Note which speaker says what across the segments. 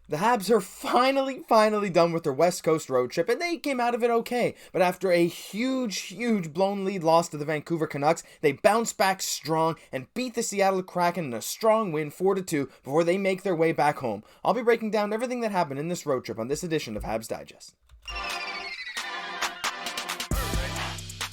Speaker 1: The Habs are finally done with their West Coast road trip, and they came out of it okay. But after a huge blown lead loss to the Vancouver Canucks, they bounced back strong and beat the Seattle Kraken in a strong win 4-2 before they make their way back home. I'll be breaking down everything that happened in this road trip on this edition of Habs Digest.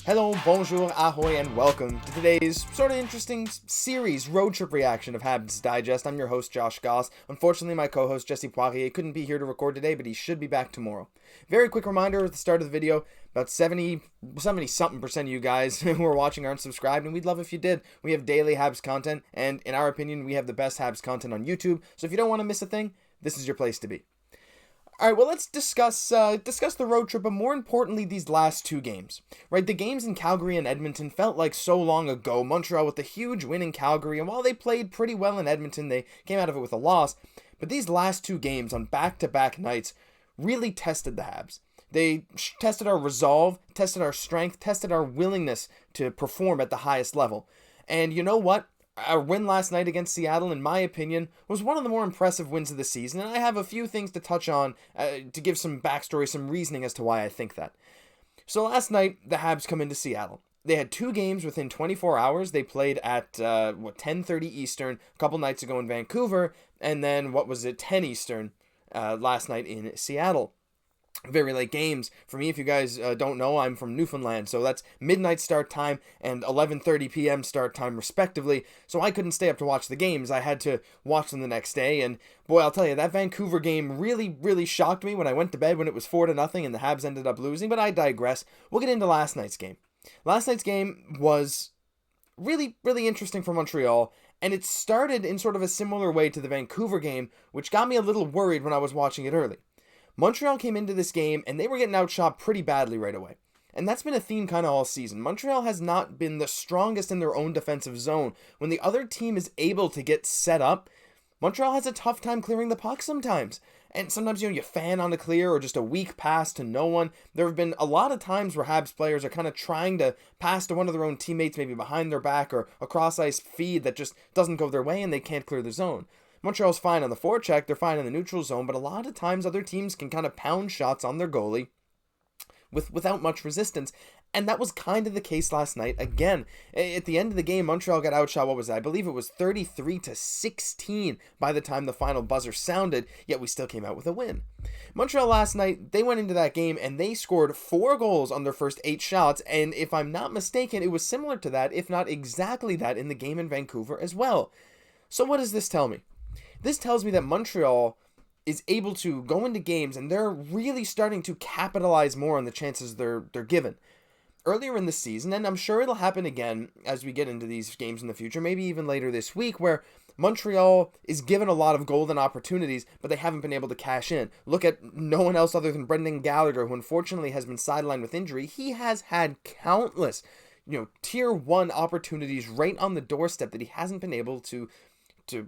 Speaker 1: Hello, bonjour, ahoy, and welcome to today's sort of interesting series road trip reaction of Habs Digest. I'm your host, Josh Gosse. Unfortunately, my co-host, Jesse Poirier, couldn't be here to record today, but he should be back tomorrow. Very quick reminder at the start of the video, about 70-something% of you guys who are watching aren't subscribed, and we'd love if you did. We have daily Habs content, and in our opinion, we have the best Habs content on YouTube, so if you don't want to miss a thing, this is your place to be. Alright, well, let's discuss the road trip, but more importantly, these last two games. Right, the games in Calgary and Edmonton felt like so long ago. Montreal with a huge win in Calgary, and while they played pretty well in Edmonton, they came out of it with a loss. But these last two games on back-to-back nights really tested the Habs. They tested our resolve, tested our strength, tested our willingness to perform at the highest level. And you know what? Our win last night against Seattle, in my opinion, was one of the more impressive wins of the season, and I have a few things to touch on to give some backstory, some reasoning as to why I think that. So last night, the Habs come into Seattle. They had two games within 24 hours. They played at, 10:30 Eastern a couple nights ago in Vancouver, and then, 10 Eastern last night in Seattle. Very late games. For me, if you guys don't know, I'm from Newfoundland, so that's midnight start time and 11:30 p.m. start time respectively, so I couldn't stay up to watch the games. I had to watch them the next day, and boy, I'll tell you, that Vancouver game really shocked me when I went to bed when it was 4-0 and the Habs ended up losing, but I digress. We'll get into last night's game. Last night's game was really interesting for Montreal, and it started in sort of a similar way to the Vancouver game, which got me a little worried when I was watching it early. Montreal came into this game, and they were getting outshot pretty badly right away. And that's been a theme kind of all season. Montreal has not been the strongest in their own defensive zone. When the other team is able to get set up, Montreal has a tough time clearing the puck sometimes. And sometimes, you fan on a clear or just a weak pass to no one. There have been a lot of times where Habs players are kind of trying to pass to one of their own teammates, maybe behind their back, or a cross-ice feed that just doesn't go their way and they can't clear the zone. Montreal's fine on the forecheck, they're fine in the neutral zone, but a lot of times other teams can kind of pound shots on their goalie without much resistance, and that was kind of the case last night. Again, at the end of the game, Montreal got outshot, I believe it was 33-16 by the time the final buzzer sounded, yet we still came out with a win. Montreal last night, they went into that game and they scored 4 goals on their first 8 shots, and if I'm not mistaken, it was similar to that, if not exactly that, in the game in Vancouver as well. So what does this tell me? This tells me that Montreal is able to go into games and they're really starting to capitalize more on the chances they're given. Earlier in the season, and I'm sure it'll happen again as we get into these games in the future, maybe even later this week, where Montreal is given a lot of golden opportunities, but they haven't been able to cash in. Look at no one else other than Brendan Gallagher, who unfortunately has been sidelined with injury. He has had countless, tier 1 opportunities right on the doorstep that he hasn't been able to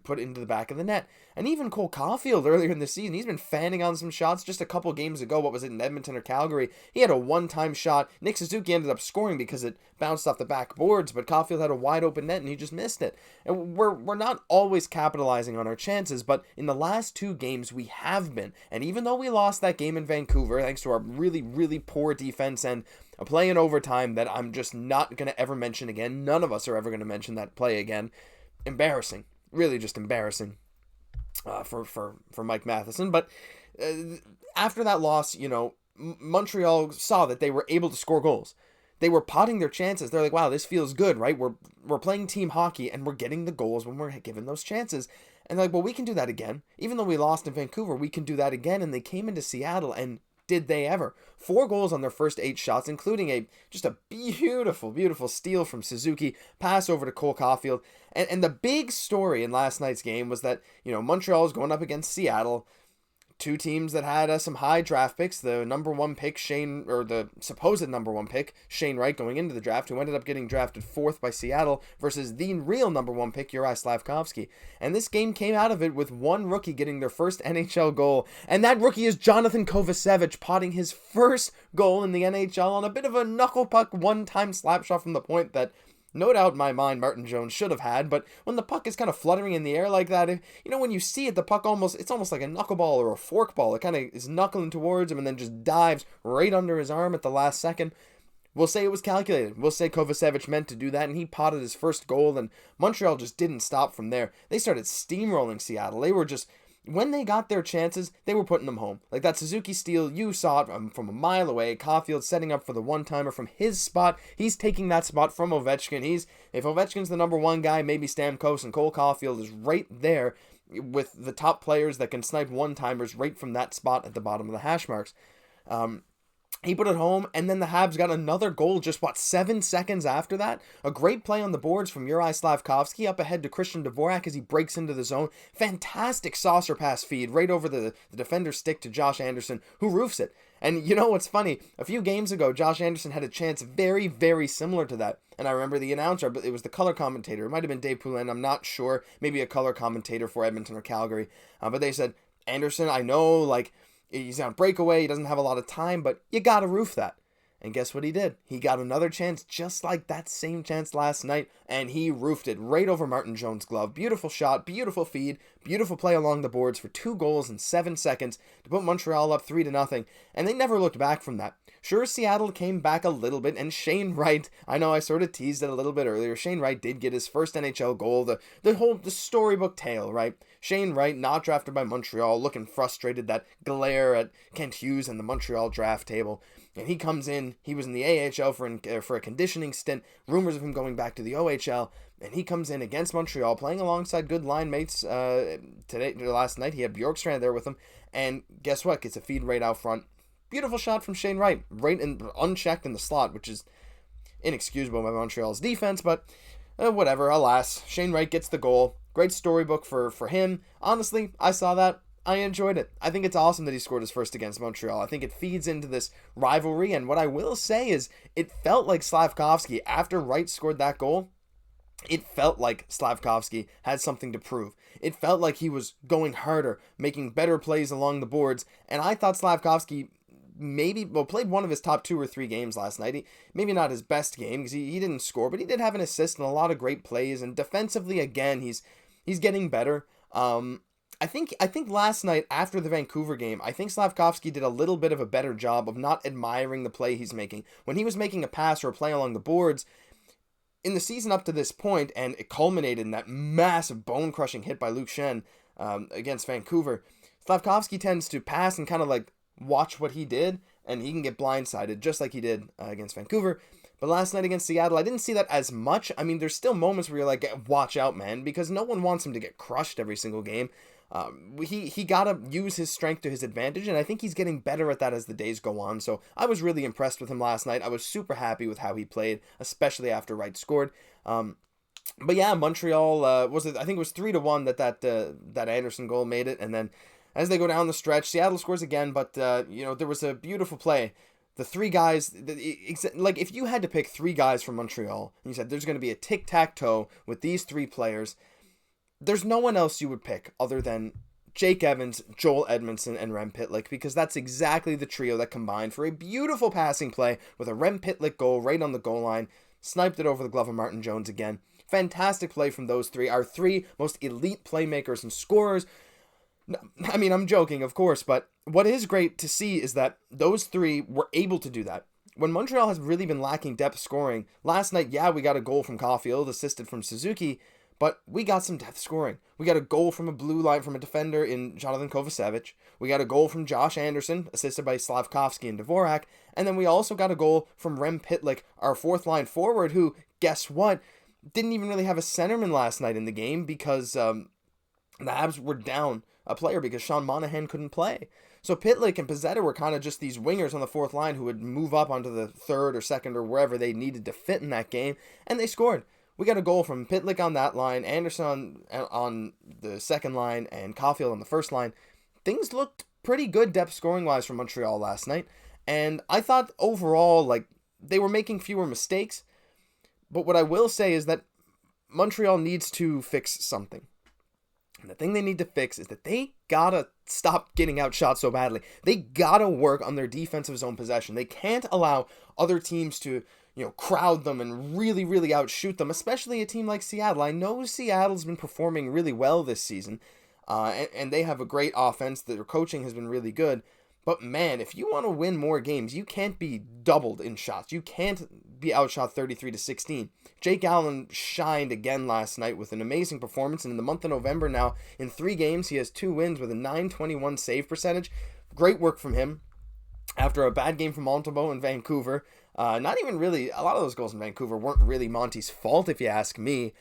Speaker 1: put into the back of the net. And even Cole Caufield earlier in the season, he's been fanning on some shots just a couple games ago. What was it, in Edmonton or Calgary? He had a one-time shot. Nick Suzuki ended up scoring because it bounced off the backboards, but Caufield had a wide open net and he just missed it. And we're not always capitalizing on our chances, but in the last 2 games we have been. And even though we lost that game in Vancouver, thanks to our really poor defense and a play in overtime that I'm just not going to ever mention again, none of us are ever going to mention that play again. Embarrassing. Really just embarrassing for Mike Matheson. But after that loss, Montreal saw that they were able to score goals. They were potting their chances. They're like, wow, this feels good, right? We're playing team hockey and we're getting the goals when we're given those chances. And they're like, well, we can do that again. Even though we lost in Vancouver, we can do that again. And they came into Seattle, and did they ever? 4 goals on their first 8 shots, including just a beautiful steal from Suzuki, pass over to Cole Caufield. And the big story in last night's game was that, Montreal is going up against Seattle. 2 teams that had some high draft picks. The number 1 pick, the supposed number 1 pick, Shane Wright, going into the draft, who ended up getting drafted 4th by Seattle, versus the real number 1 pick, Juraj Slafkovsky. And this game came out of it with one rookie getting their first NHL goal, and that rookie is Jonathan Kovacevic, potting his first goal in the NHL on a bit of a knuckle puck one-time slap shot from the point that no doubt in my mind Martin Jones should have had, but when the puck is kind of fluttering in the air like that, when you see it, the puck it's almost like a knuckleball or a forkball. It kind of is knuckling towards him and then just dives right under his arm at the last second. We'll say it was calculated. We'll say Kovacevic meant to do that, and he potted his first goal, and Montreal just didn't stop from there. They started steamrolling Seattle. They were just, when they got their chances, they were putting them home. Like that Suzuki steal, you saw it from a mile away. Caufield setting up for the one-timer from his spot. He's taking that spot from Ovechkin. If Ovechkin's the number one guy, maybe Stamkos, and Cole Caufield is right there with the top players that can snipe one-timers right from that spot at the bottom of the hash marks. He put it home, and then the Habs got another goal just, 7 seconds after that? A great play on the boards from Juraj Slafkovsky up ahead to Christian Dvorak as he breaks into the zone. Fantastic saucer pass feed right over the defender's stick to Josh Anderson, who roofs it. And you know what's funny? A few games ago, Josh Anderson had a chance very, very similar to that. And I remember the announcer, but it was the color commentator. It might have been Dave Poulin, I'm not sure. Maybe a color commentator for Edmonton or Calgary. But they said, Anderson, I know, he's on breakaway, he doesn't have a lot of time, but you gotta roof that. And guess what he did? He got another chance just like that same chance last night, and he roofed it right over Martin Jones' glove. Beautiful shot, beautiful feed, beautiful play along the boards for 2 goals in 7 seconds to put Montreal up 3-0, and they never looked back from that. Sure, Seattle came back a little bit, and Shane Wright, I know I sort of teased it a little bit earlier, Shane Wright did get his first NHL goal, the storybook tale, right? Shane Wright, not drafted by Montreal, looking frustrated, that glare at Kent Hughes and the Montreal draft table. And he comes in, he was in the AHL for a conditioning stint, rumors of him going back to the OHL, and he comes in against Montreal, playing alongside good line mates last night. He had Bjorkstrand there with him, and guess what? Gets a feed right out front. Beautiful shot from Shane Wright, right in, unchecked in the slot, which is inexcusable by Montreal's defense, but whatever, alas. Shane Wright gets the goal. Great storybook for him. Honestly, I saw that. I enjoyed it. I think it's awesome that he scored his first against Montreal. I think it feeds into this rivalry, and what I will say is it felt like Slafkovsky, after Wright scored that goal, it felt like Slafkovsky had something to prove. It felt like he was going harder, making better plays along the boards, and I thought Slafkovsky played one of his top 2 or 3 games last night. Maybe not his best game because he didn't score, but he did have an assist and a lot of great plays, and defensively, again, he's getting better. I think last night after the Vancouver game, I think Slafkovsky did a little bit of a better job of not admiring the play he's making. When he was making a pass or a play along the boards, in the season up to this point, and it culminated in that massive bone-crushing hit by Luke Schenn against Vancouver, Slafkovsky tends to pass and kind of watch what he did, and he can get blindsided just like he did against Vancouver. But last night against Seattle, I didn't see that as much. I mean, there's still moments where you're like, watch out, man, because no one wants him to get crushed every single game. He gotta use his strength to his advantage, and I think he's getting better at that as the days go on. So I was really impressed with him last night. I was super happy with how he played, especially after Wright scored. But yeah, Montreal I think it was 3-1 that Anderson goal made it, and then as they go down the stretch, Seattle scores again, but there was a beautiful play. The 3 guys, if you had to pick 3 guys from Montreal, and you said there's going to be a tic-tac-toe with these 3 players, there's no one else you would pick other than Jake Evans, Joel Edmundson, and Rem Pitlick, because that's exactly the trio that combined for a beautiful passing play with a Rem Pitlick goal right on the goal line, sniped it over the glove of Martin Jones again. Fantastic play from those 3, our 3 most elite playmakers and scorers. I mean, I'm joking, of course, but what is great to see is that those 3 were able to do that. When Montreal has really been lacking depth scoring, last night, yeah, we got a goal from Caufield, assisted from Suzuki, but we got some depth scoring. We got a goal from a blue line from a defender in Jonathan Kovacevic. We got a goal from Josh Anderson, assisted by Slafkovsky and Dvorak. And then we also got a goal from Rem Pitlick, our 4th line forward, who, guess what, didn't even really have a centerman last night in the game because the Habs were down a player because Sean Monahan couldn't play. So Pitlick and Pezzetta were kind of just these wingers on the 4th line who would move up onto the 3rd or 2nd or wherever they needed to fit in that game, and they scored. We got a goal from Pitlick on that line, Anderson on the 2nd line, and Caufield on the 1st line. Things looked pretty good depth scoring-wise for Montreal last night, and I thought overall, they were making fewer mistakes, but what I will say is that Montreal needs to fix something. And the thing they need to fix is that they gotta stop getting outshot so badly. They gotta work on their defensive zone possession. They can't allow other teams to, crowd them and really, really outshoot them, especially a team like Seattle. I know Seattle's been performing really well this season, and they have a great offense. Their coaching has been really good. But man, if you want to win more games, you can't be doubled in shots. You can't be outshot 33-16. Jake Allen shined again last night with an amazing performance, and in the month of November now, in 3 games, he has 2 wins with a .921 save percentage. Great work from him. After a bad game from Montembeault in Vancouver, not even really, a lot of those goals in Vancouver weren't really Monty's fault, if you ask me.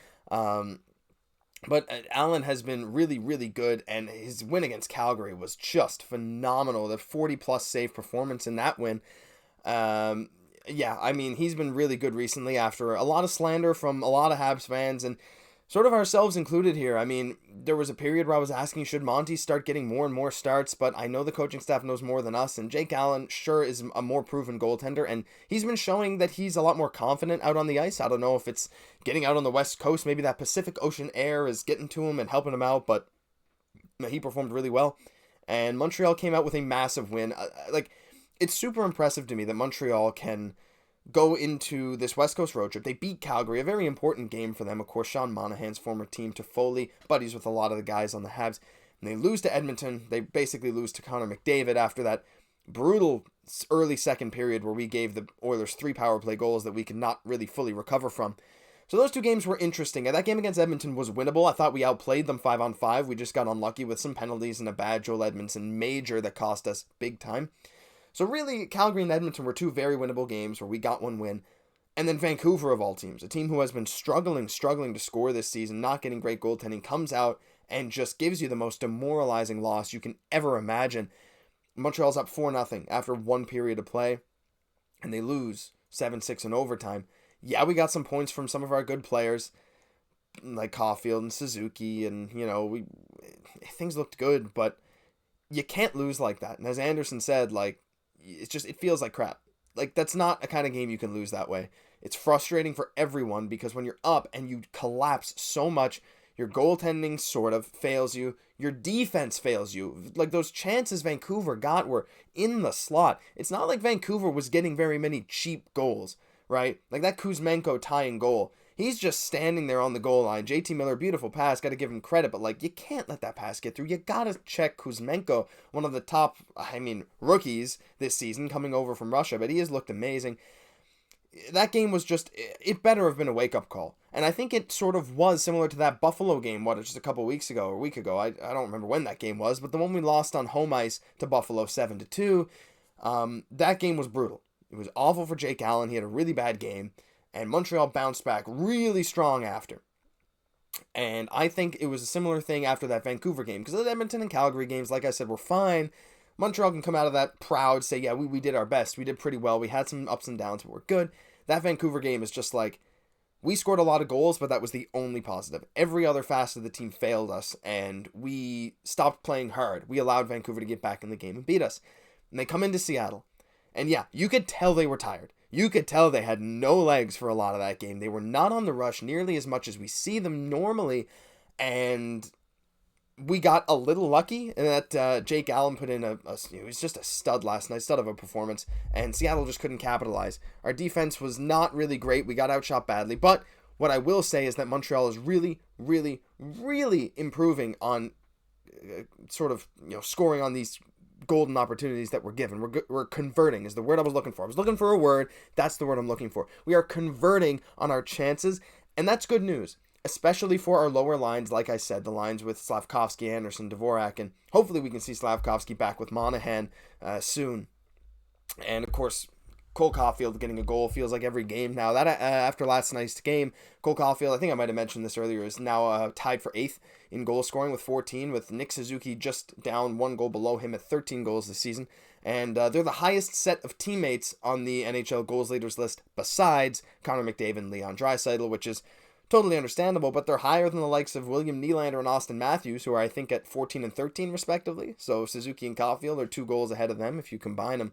Speaker 1: But Allen has been really, really good, and his win against Calgary was just phenomenal. The 40-plus save performance in that win. He's been really good recently after a lot of slander from a lot of Habs fans, and sort of ourselves included here. I mean, there was a period where I was asking, should Monty start getting more and more starts? But I know the coaching staff knows more than us, and Jake Allen sure is a more proven goaltender, and he's been showing that he's a lot more confident out on the ice. I don't know if it's getting out on the West Coast, maybe that Pacific Ocean air is getting to him and helping him out, but he performed really well. And Montreal came out with a massive win. It's super impressive to me that Montreal can go into this West Coast road trip. They beat Calgary, a very important game for them. Of course, Sean Monahan's former team, Toffoli, buddies with a lot of the guys on the Habs. And they lose to Edmonton. They basically lose to Connor McDavid after that brutal early second period where we gave the Oilers 3 power play goals that we could not really fully recover from. So those 2 games were interesting. And that game against Edmonton was winnable. I thought we outplayed them 5-on-5. We just got unlucky with some penalties and a bad Joel Edmundson major that cost us big time. So really, Calgary and Edmonton were 2 very winnable games where we got 1 win. And then Vancouver, of all teams, a team who has been struggling to score this season, not getting great goaltending, comes out and just gives you the most demoralizing loss you can ever imagine. Montreal's up 4-0 after 1 period of play, and they lose 7-6 in overtime. Yeah, we got some points from some of our good players, like Caufield and Suzuki, and, things looked good, but you can't lose like that. And as Anderson said, it feels like crap. That's not a kind of game you can lose that way. It's frustrating for everyone because when you're up and you collapse so much, your goaltending sort of fails you. Your defense fails you. Those chances Vancouver got were in the slot. It's not like Vancouver was getting very many cheap goals, right? Like that Kuzmenko tying goal. He's just standing there on the goal line. JT Miller, beautiful pass. Got to give him credit, but you can't let that pass get through. You got to check Kuzmenko, one of the top, rookies this season coming over from Russia, but he has looked amazing. That game was it better have been a wake-up call. And I think it sort of was similar to that Buffalo game, just a couple weeks ago or a week ago. I don't remember when that game was, but the one we lost on home ice to Buffalo 7-2, that game was brutal. It was awful for Jake Allen. He had a really bad game. And Montreal bounced back really strong after. And I think it was a similar thing after that Vancouver game. Because the Edmonton and Calgary games, like I said, were fine. Montreal can come out of that proud, say, yeah, we did our best. We did pretty well. We had some ups and downs, but we're good. That Vancouver game is just we scored a lot of goals, but that was the only positive. Every other facet of the team failed us, and we stopped playing hard. We allowed Vancouver to get back in the game and beat us. And they come into Seattle. And yeah, you could tell they were tired. You could tell they had no legs for a lot of that game. They were not on the rush nearly as much as we see them normally. And we got a little lucky in that Jake Allen put in it was just a stud last night, stud of a performance. And Seattle just couldn't capitalize. Our defense was not really great. We got outshot badly. But what I will say is that Montreal is really, really, really improving on scoring on these golden opportunities that we're given. We're converting is the word I was looking for. I was looking for a word. That's the word I'm looking for. We are converting on our chances, and that's good news, especially for our lower lines. Like I said, the lines with Slafkovsky, Anderson, Dvorak, and hopefully we can see Slafkovsky back with Monahan soon. And of course, Cole Caufield getting a goal feels like every game now. That after last night's game, Cole Caufield, I think I might have mentioned this earlier, is now tied for 8th in goal scoring with 14, with Nick Suzuki just down 1 goal below him at 13 goals this season. And they're the highest set of teammates on the NHL goals leaders list besides Connor McDavid and Leon Draisaitl, which is totally understandable, but they're higher than the likes of William Nylander and Austin Matthews, who are, I think, at 14 and 13 respectively. So Suzuki and Caufield are 2 goals ahead of them if you combine them.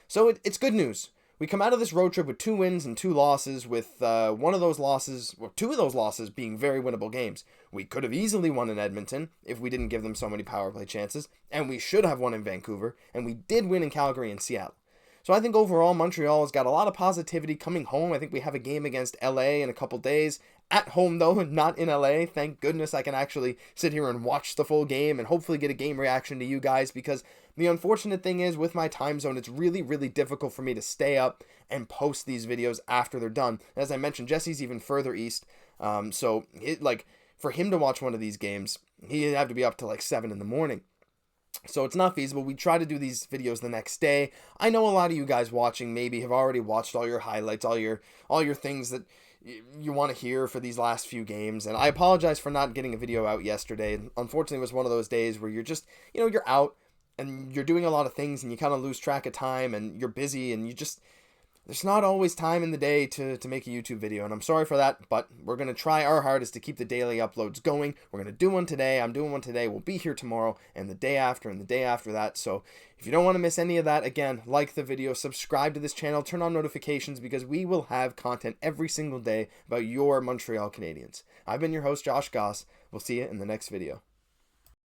Speaker 1: So it's good news. We come out of this road trip with 2 wins and 2 losses, with one of those losses, or 2 of those losses being very winnable games. We could have easily won in Edmonton if we didn't give them so many power play chances, and we should have won in Vancouver, and we did win in Calgary and Seattle. So I think overall Montreal has got a lot of positivity coming home. I think we have a game against LA in a couple days. At home though, not in LA. Thank goodness I can actually sit here and watch the full game and hopefully get a game reaction to you guys, because the unfortunate thing is with my time zone, it's really, really difficult for me to stay up and post these videos after they're done. As I mentioned, Jesse's even further east. So for him to watch one of these games, he'd have to be up to like 7 in the morning. So it's not feasible. We try to do these videos the next day. I know a lot of you guys watching maybe have already watched all your highlights, all your things that you want to hear for these last few games, and I apologize for not getting a video out yesterday. Unfortunately, it was one of those days where you're just, you're out and you're doing a lot of things and you kind of lose track of time and you're busy and there's not always time in the day to make a YouTube video, and I'm sorry for that, but we're going to try our hardest to keep the daily uploads going. We're going to do one today. I'm doing one today. We'll be here tomorrow and the day after and the day after that. So if you don't want to miss any of that, again, like the video, subscribe to this channel, turn on notifications, because we will have content every single day about your Montreal Canadiens. I've been your host, Josh Gosse. We'll see you in the next video.